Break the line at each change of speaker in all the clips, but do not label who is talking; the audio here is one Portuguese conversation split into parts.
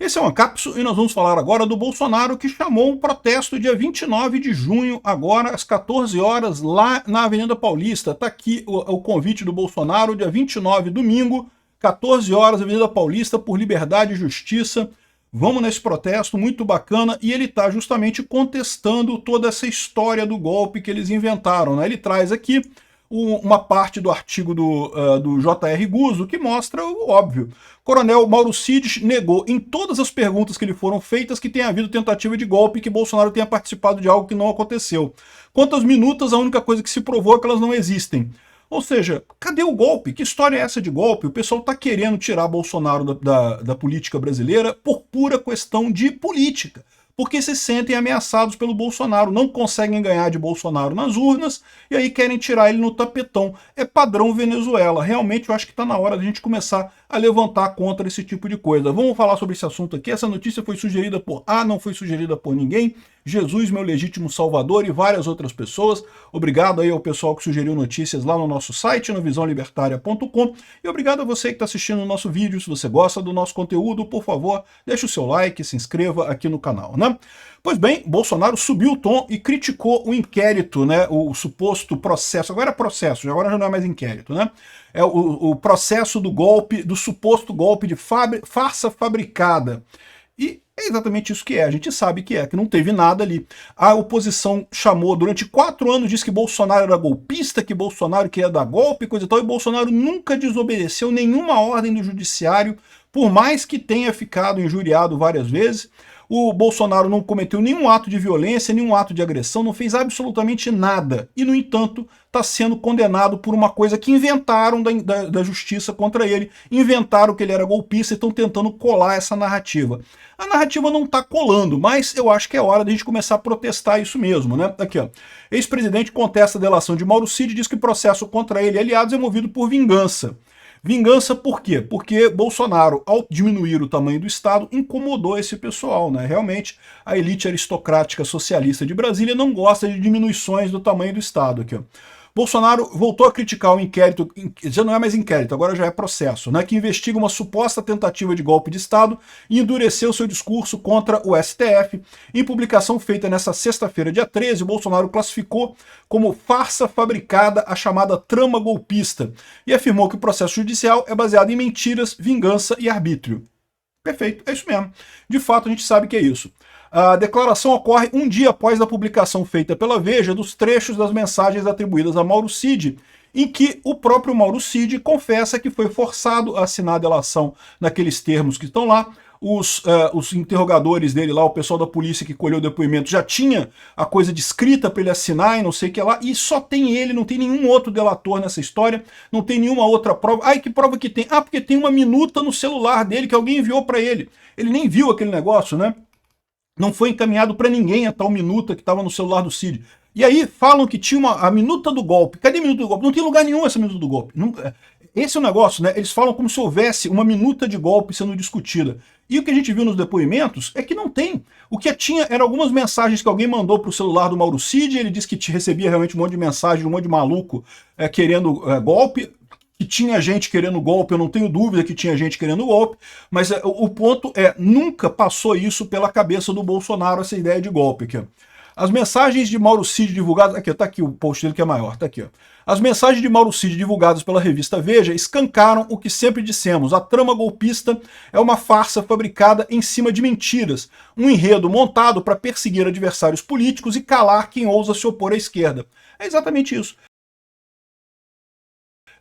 Esse é o Ancapso e nós vamos falar agora do Bolsonaro, que chamou um protesto dia 29 de junho, agora às 14 horas, lá na Avenida Paulista. Está aqui o convite do Bolsonaro, dia 29, domingo, 14 horas, Avenida Paulista, por liberdade e justiça. Vamos nesse protesto, muito bacana, e ele está justamente contestando toda essa história do golpe que eles inventaram, né? Ele traz aqui uma parte do artigo do J.R. Guzzo que mostra o óbvio. Coronel Mauro Cid negou em todas as perguntas que lhe foram feitas que tenha havido tentativa de golpe e que Bolsonaro tenha participado de algo que não aconteceu. Quanto às minutas, a única coisa que se provou é que elas não existem. Ou seja, cadê o golpe? Que história é essa de golpe? O pessoal está querendo tirar Bolsonaro da política brasileira por pura questão de política. Porque se sentem ameaçados pelo Bolsonaro, não conseguem ganhar de Bolsonaro nas urnas, e aí querem tirar ele no tapetão. É padrão Venezuela. Realmente eu acho que está na hora de a gente começar a levantar contra esse tipo de coisa. Vamos falar sobre esse assunto aqui. Essa notícia foi sugerida por não foi sugerida por ninguém. Jesus, meu legítimo salvador, e várias outras pessoas. Obrigado aí ao pessoal que sugeriu notícias lá no nosso site, no visãolibertaria.com, e obrigado a você que está assistindo o nosso vídeo. Se você gosta do nosso conteúdo, por favor, deixe o seu like, se inscreva aqui no canal, né? Pois bem, Bolsonaro subiu o tom e criticou o inquérito, né, o suposto processo, agora é processo, agora já não é mais inquérito, né? É o processo do golpe, do suposto golpe de farsa fabricada. E é exatamente isso que é, a gente sabe que não teve nada ali. A oposição chamou, durante 4 anos, disse que Bolsonaro era golpista, que Bolsonaro queria dar golpe, coisa e tal, e Bolsonaro nunca desobedeceu nenhuma ordem do judiciário, por mais que tenha ficado injuriado várias vezes. O Bolsonaro não cometeu nenhum ato de violência, nenhum ato de agressão, não fez absolutamente nada. E, no entanto, está sendo condenado por uma coisa que inventaram da justiça contra ele. Inventaram que ele era golpista e estão tentando colar essa narrativa. A narrativa não está colando, mas eu acho que é hora de a gente começar a protestar isso mesmo, né? Aqui, ó. Ex-presidente contesta a delação de Mauro Cid e diz que o processo contra ele e aliados é movido por vingança. Vingança por quê? Porque Bolsonaro, ao diminuir o tamanho do Estado, incomodou esse pessoal, né? Realmente, a elite aristocrática socialista de Brasília não gosta de diminuições do tamanho do Estado. Aqui, ó. Bolsonaro voltou a criticar o inquérito, já não é mais inquérito, agora já é processo, né, que investiga uma suposta tentativa de golpe de Estado e endureceu seu discurso contra o STF. Em publicação feita nesta sexta-feira, dia 13, Bolsonaro classificou como farsa fabricada a chamada trama golpista e afirmou que o processo judicial é baseado em mentiras, vingança e arbítrio. Perfeito, é isso mesmo. De fato, a gente sabe que é isso. A declaração ocorre um dia após a publicação feita pela Veja dos trechos das mensagens atribuídas a Mauro Cid, em que o próprio Mauro Cid confessa que foi forçado a assinar a delação naqueles termos que estão lá. Os interrogadores dele lá, o pessoal da polícia que colheu o depoimento, já tinha a coisa descrita para ele assinar e não sei o que lá, e só tem ele, não tem nenhum outro delator nessa história, não tem nenhuma outra prova. Ai, que prova que tem? Porque tem uma minuta no celular dele que alguém enviou para ele. Ele nem viu aquele negócio, né? Não foi encaminhado para ninguém a tal minuta que estava no celular do Cid. E aí falam que tinha a minuta do golpe. Cadê a minuta do golpe? Não tem lugar nenhum essa minuta do golpe. Não, esse é o negócio, né? Eles falam como se houvesse uma minuta de golpe sendo discutida. E o que a gente viu nos depoimentos é que não tem. O que tinha eram algumas mensagens que alguém mandou para o celular do Mauro Cid, ele disse que recebia realmente um monte de mensagem, um monte de maluco querendo golpe, que tinha gente querendo golpe, eu não tenho dúvida que tinha gente querendo golpe, mas o ponto nunca passou isso pela cabeça do Bolsonaro, essa ideia de golpe aqui. As mensagens de Mauro Cid divulgadas, aqui, tá aqui o post dele que é maior, tá aqui, ó. As mensagens de Mauro Cid divulgadas pela revista Veja escancaram o que sempre dissemos: a trama golpista é uma farsa fabricada em cima de mentiras, um enredo montado para perseguir adversários políticos e calar quem ousa se opor à esquerda. É exatamente isso.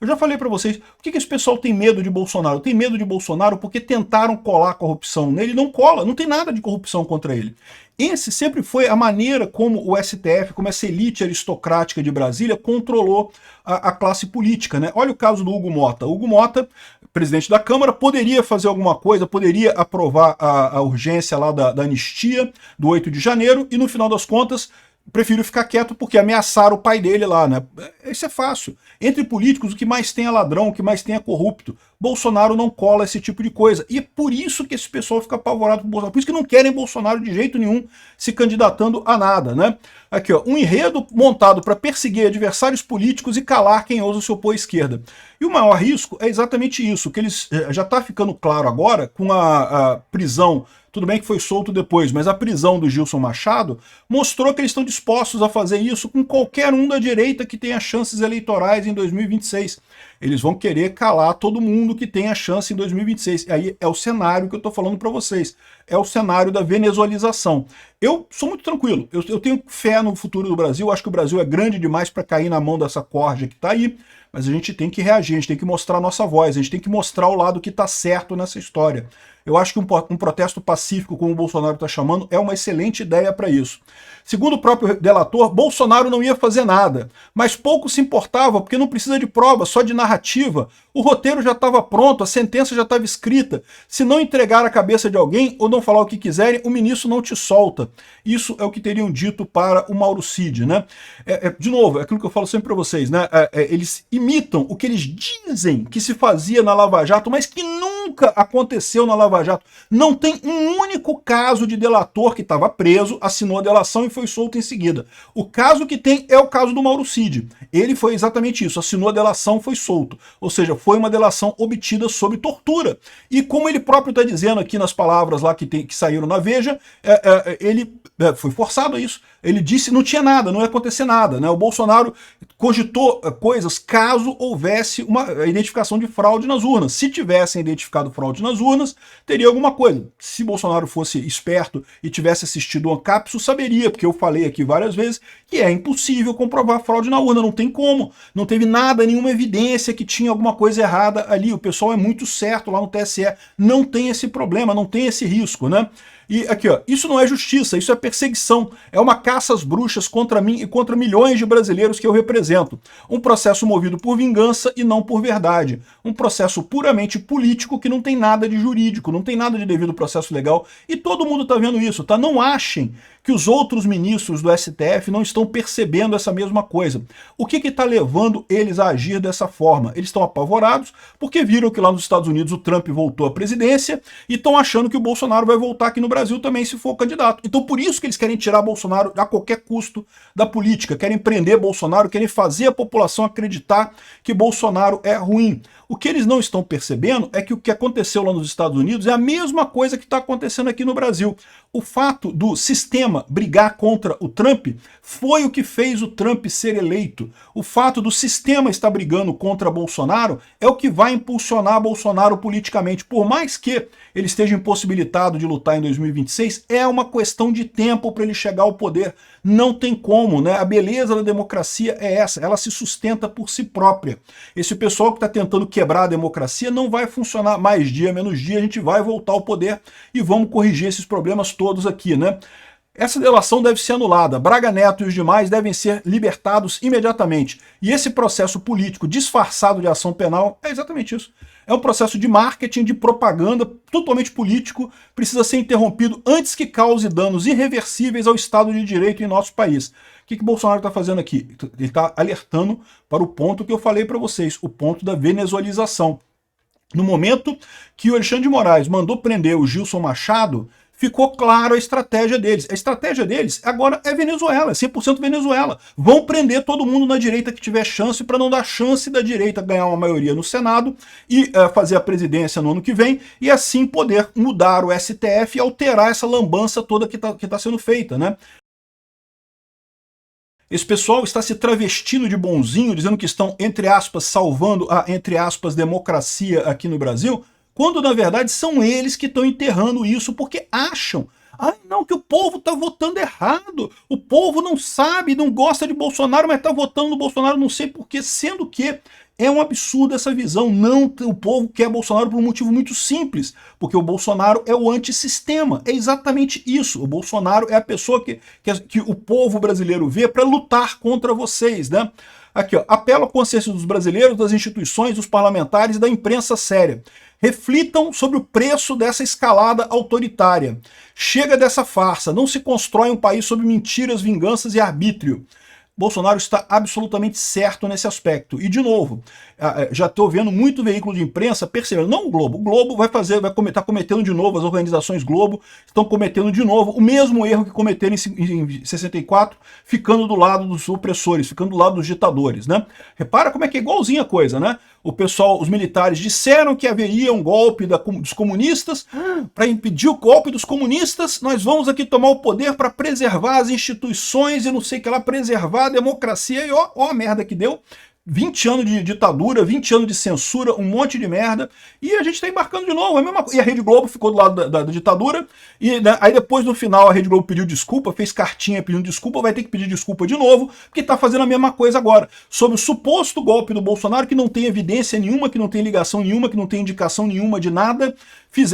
Eu já falei para vocês, por que esse pessoal tem medo de Bolsonaro? Tem medo de Bolsonaro porque tentaram colar corrupção nele, não cola, não tem nada de corrupção contra ele. Esse sempre foi a maneira como o STF, como essa elite aristocrática de Brasília controlou a classe política, né? Olha o caso do Hugo Mota. Hugo Mota, presidente da Câmara, poderia fazer alguma coisa, poderia aprovar a urgência lá da anistia do 8 de janeiro e no final das contas prefiro ficar quieto porque ameaçaram o pai dele lá, né? Isso é fácil. Entre políticos, o que mais tem é ladrão, o que mais tem é corrupto. Bolsonaro não cola esse tipo de coisa. E é por isso que esse pessoal fica apavorado com o Bolsonaro. Por isso que não querem Bolsonaro de jeito nenhum se candidatando a nada, né? Aqui, ó, um enredo montado para perseguir adversários políticos e calar quem ousa se opor à esquerda. E o maior risco é exatamente isso, que eles já está ficando claro agora com a prisão. Tudo bem que foi solto depois, mas a prisão do Gilson Machado mostrou que eles estão dispostos a fazer isso com qualquer um da direita que tenha chances eleitorais em 2026. Eles vão querer calar todo mundo que tenha chance em 2026. E aí é o cenário que eu estou falando para vocês. É o cenário da venezuelização. Eu sou muito tranquilo. Eu tenho fé no futuro do Brasil. Acho que o Brasil é grande demais para cair na mão dessa corja que está aí. Mas a gente tem que reagir, a gente tem que mostrar a nossa voz, a gente tem que mostrar o lado que está certo nessa história. Eu acho que um protesto pacífico, como o Bolsonaro está chamando, é uma excelente ideia para isso. Segundo o próprio delator, Bolsonaro não ia fazer nada, mas pouco se importava, porque não precisa de prova, só de narrativa. O roteiro já estava pronto, a sentença já estava escrita. Se não entregar a cabeça de alguém ou não falar o que quiserem, o ministro não te solta. Isso é o que teriam dito para o Mauro Cid, né? De novo, é aquilo que eu falo sempre para vocês, né? Eles imitam o que eles dizem que se fazia na Lava Jato, mas que nunca aconteceu na Lava Jato. Não tem um único caso de delator que estava preso, assinou a delação e foi solto em seguida. O caso que tem é o caso do Mauro Cid. Ele foi exatamente isso, assinou a delação, foi solto. Ou seja, foi uma delação obtida sob tortura. E como ele próprio está dizendo aqui nas palavras lá que saíram na Veja, ele foi forçado a isso. Ele disse que não tinha nada, não ia acontecer nada, né? O Bolsonaro cogitou coisas caso houvesse uma identificação de fraude nas urnas. Se tivessem identificado fraude nas urnas, teria alguma coisa. Se Bolsonaro fosse esperto e tivesse assistido o Ancapso, saberia, porque eu falei aqui várias vezes que é impossível comprovar fraude na urna, não tem como. Não teve nada, nenhuma evidência que tinha alguma coisa errada ali. O pessoal é muito certo lá no TSE. Não tem esse problema, não tem esse risco, né? E aqui, ó, isso não é justiça, isso é perseguição. É uma caça às bruxas contra mim e contra milhões de brasileiros que eu represento. Um processo movido por vingança e não por verdade. Um processo puramente político que não tem nada de jurídico, não tem nada de devido processo legal. E todo mundo tá vendo isso, tá? Não achem que os outros ministros do STF não estão percebendo essa mesma coisa. O que está levando eles a agir dessa forma? Eles estão apavorados porque viram que lá nos Estados Unidos o Trump voltou à presidência e estão achando que o Bolsonaro vai voltar aqui no Brasil também se for candidato. Então por isso que eles querem tirar Bolsonaro a qualquer custo da política, querem prender Bolsonaro, querem fazer a população acreditar que Bolsonaro é ruim. O que eles não estão percebendo é que o que aconteceu lá nos Estados Unidos é a mesma coisa que está acontecendo aqui no Brasil. O fato do sistema brigar contra o Trump foi o que fez o Trump ser eleito. O fato do sistema estar brigando contra Bolsonaro é o que vai impulsionar Bolsonaro politicamente. Por mais que ele esteja impossibilitado de lutar em 2026, é uma questão de tempo para ele chegar ao poder. Não tem como, né? A beleza da democracia é essa, ela se sustenta por si própria. Esse pessoal que está tentando quebrar a democracia não vai funcionar mais dia, menos dia, a gente vai voltar ao poder e vamos corrigir esses problemas todos aqui, né? Essa delação deve ser anulada, Braga Neto e os demais devem ser libertados imediatamente. E esse processo político disfarçado de ação penal é exatamente isso. É um processo de marketing, de propaganda, totalmente político, precisa ser interrompido antes que cause danos irreversíveis ao Estado de Direito em nosso país. O que Bolsonaro está fazendo aqui? Ele está alertando para o ponto que eu falei para vocês, o ponto da venezuelização. No momento que o Alexandre de Moraes mandou prender o Gilson Machado, ficou claro a estratégia deles. A estratégia deles agora é Venezuela, é 100% Venezuela. Vão prender todo mundo na direita que tiver chance para não dar chance da direita ganhar uma maioria no Senado e fazer a presidência no ano que vem e assim poder mudar o STF e alterar essa lambança toda que tá sendo feita, né? Esse pessoal está se travestindo de bonzinho, dizendo que estão, entre aspas, salvando a, entre aspas, democracia aqui no Brasil, quando na verdade são eles que estão enterrando isso porque acham, não, que o povo está votando errado, o povo não sabe, não gosta de Bolsonaro, mas está votando no Bolsonaro não sei porquê, sendo que é um absurdo essa visão. Não, o povo quer Bolsonaro por um motivo muito simples, porque o Bolsonaro é o antissistema, é exatamente isso, o Bolsonaro é a pessoa que o povo brasileiro vê para lutar contra vocês, né? Aqui, ó, apelo à consciência dos brasileiros, das instituições, dos parlamentares e da imprensa séria. Reflitam sobre o preço dessa escalada autoritária. Chega dessa farsa, não se constrói um país sob mentiras, vinganças e arbítrio. Bolsonaro está absolutamente certo nesse aspecto. E, de novo, já estou vendo muito veículo de imprensa percebendo, não o Globo vai estar cometendo de novo, as organizações Globo estão cometendo de novo o mesmo erro que cometeram em 64, ficando do lado dos opressores, ficando do lado dos ditadores, né? Repara como é que é igualzinha a coisa, né? O pessoal, os militares disseram que haveria um golpe dos comunistas. Para impedir o golpe dos comunistas, nós vamos aqui tomar o poder para preservar as instituições e não sei o que lá, preservar a democracia. E ó a merda que deu. 20 anos de ditadura, 20 anos de censura, um monte de merda, e a gente está embarcando de novo, e a Rede Globo ficou do lado da ditadura, e né, aí depois no final a Rede Globo pediu desculpa, fez cartinha pedindo desculpa, vai ter que pedir desculpa de novo, porque está fazendo a mesma coisa agora, sobre o suposto golpe do Bolsonaro, que não tem evidência nenhuma, que não tem ligação nenhuma, que não tem indicação nenhuma de nada.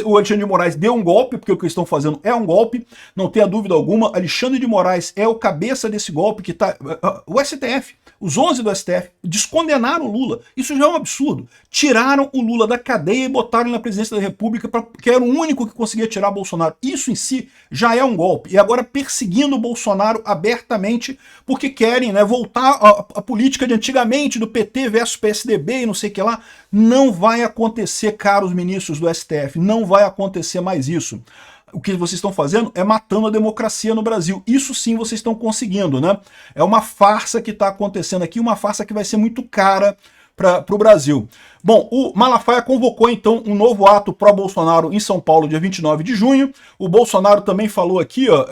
O Alexandre de Moraes deu um golpe, porque o que eles estão fazendo é um golpe, não tenha dúvida alguma. Alexandre de Moraes é o cabeça desse golpe, que está... O STF, os 11 do STF, descondenaram o Lula. Isso já é um absurdo. Tiraram o Lula da cadeia e botaram na presidência da República, porque era o único que conseguia tirar Bolsonaro. Isso em si já é um golpe. E agora perseguindo o Bolsonaro abertamente, porque querem, né, voltar à política de antigamente, do PT versus PSDB e não sei o que lá. Não vai acontecer, caros ministros do STF, não vai acontecer mais isso. O que vocês estão fazendo é matando a democracia no Brasil. Isso sim vocês estão conseguindo, né? É uma farsa que está acontecendo aqui, uma farsa que vai ser muito cara para o Brasil. Bom, o Malafaia convocou então um novo ato pró-Bolsonaro em São Paulo, dia 29 de junho. O Bolsonaro também falou aqui, ó,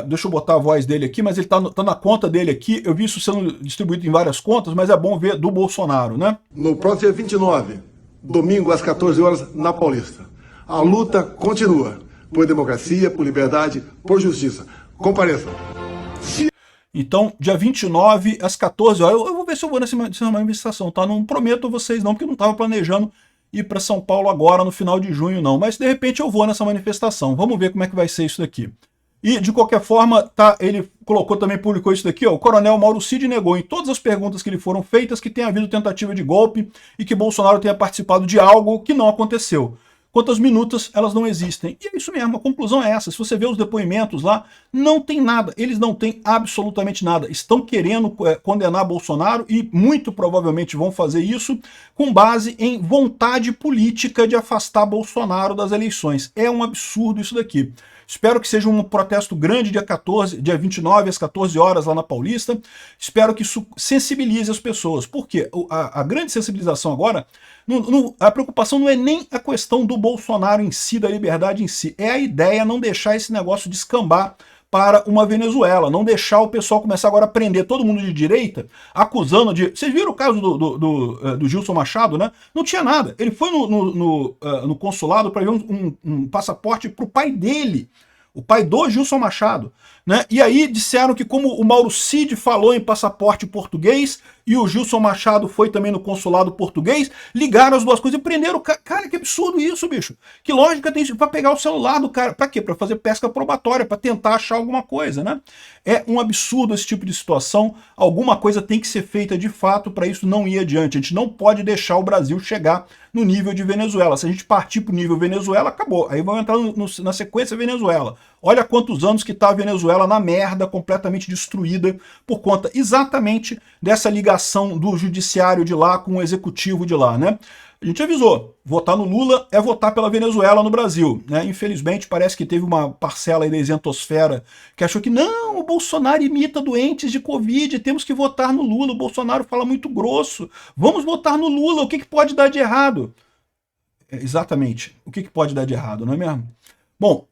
deixa eu botar a voz dele aqui, mas ele tá na conta dele aqui. Eu vi isso sendo distribuído em várias contas, mas é bom ver do Bolsonaro, né?
No próximo dia 29, domingo às 14 horas, na Paulista. A luta continua por democracia, por liberdade, por justiça. Compareçam.
Então, dia 29, às 14 horas, eu vou ver se eu vou nessa manifestação, tá? Não prometo a vocês não, porque eu não estava planejando ir para São Paulo agora, no final de junho, não. Mas, de repente, eu vou nessa manifestação. Vamos ver como é que vai ser isso daqui. E, de qualquer forma, tá, ele colocou também, publicou isso daqui, ó, o coronel Mauro Cid negou em todas as perguntas que lhe foram feitas que tenha havido tentativa de golpe e que Bolsonaro tenha participado de algo que não aconteceu. Quanto às minutas, elas não existem. E é isso mesmo, a conclusão é essa. Se você vê os depoimentos lá, não tem nada. Eles não têm absolutamente nada. Estão querendo condenar Bolsonaro e muito provavelmente vão fazer isso com base em vontade política de afastar Bolsonaro das eleições. É um absurdo isso daqui. Espero que seja um protesto grande dia 29 às 14 horas lá na Paulista. Espero que isso sensibilize as pessoas. Por quê? A grande sensibilização agora, a preocupação não é nem a questão do Bolsonaro em si, da liberdade em si. É a ideia não deixar esse negócio descambar para uma Venezuela, não deixar o pessoal começar agora a prender todo mundo de direita, acusando de... Vocês viram o caso do Gilson Machado, né? Não tinha nada. Ele foi no consulado para ver um passaporte para o pai dele, o pai do Gilson Machado, né? E aí disseram que como o Mauro Cid falou em passaporte português e o Gilson Machado foi também no consulado português, ligaram as duas coisas e prenderam o cara. Cara, que absurdo isso, bicho. Que lógica tem isso? Pra pegar o celular do cara. Pra quê? Pra fazer pesca probatória, pra tentar achar alguma coisa, né? É um absurdo esse tipo de situação. Alguma coisa tem que ser feita de fato para isso não ir adiante. A gente não pode deixar o Brasil chegar no nível de Venezuela. Se a gente partir pro nível Venezuela, acabou. Aí vamos entrar na sequência Venezuela. Olha quantos anos que está a Venezuela na merda, completamente destruída, por conta exatamente dessa ligação do judiciário de lá com o executivo de lá, né? A gente avisou, votar no Lula é votar pela Venezuela no Brasil, né? Infelizmente parece que teve uma parcela aí da isentosfera que achou que não, o Bolsonaro imita doentes de Covid, temos que votar no Lula, o Bolsonaro fala muito grosso, vamos votar no Lula, o que pode dar de errado? Exatamente, o que pode dar de errado, não é mesmo? Bom,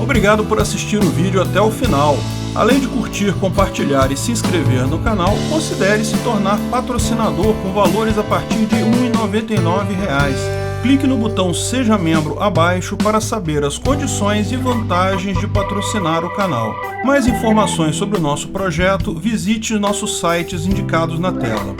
obrigado por assistir o vídeo até o final. Além de curtir, compartilhar e se inscrever no canal, considere se tornar patrocinador com valores a partir de R$ 1,99. Clique no botão Seja Membro abaixo para saber as condições e vantagens de patrocinar o canal. Mais informações sobre o nosso projeto, visite nossos sites indicados na tela.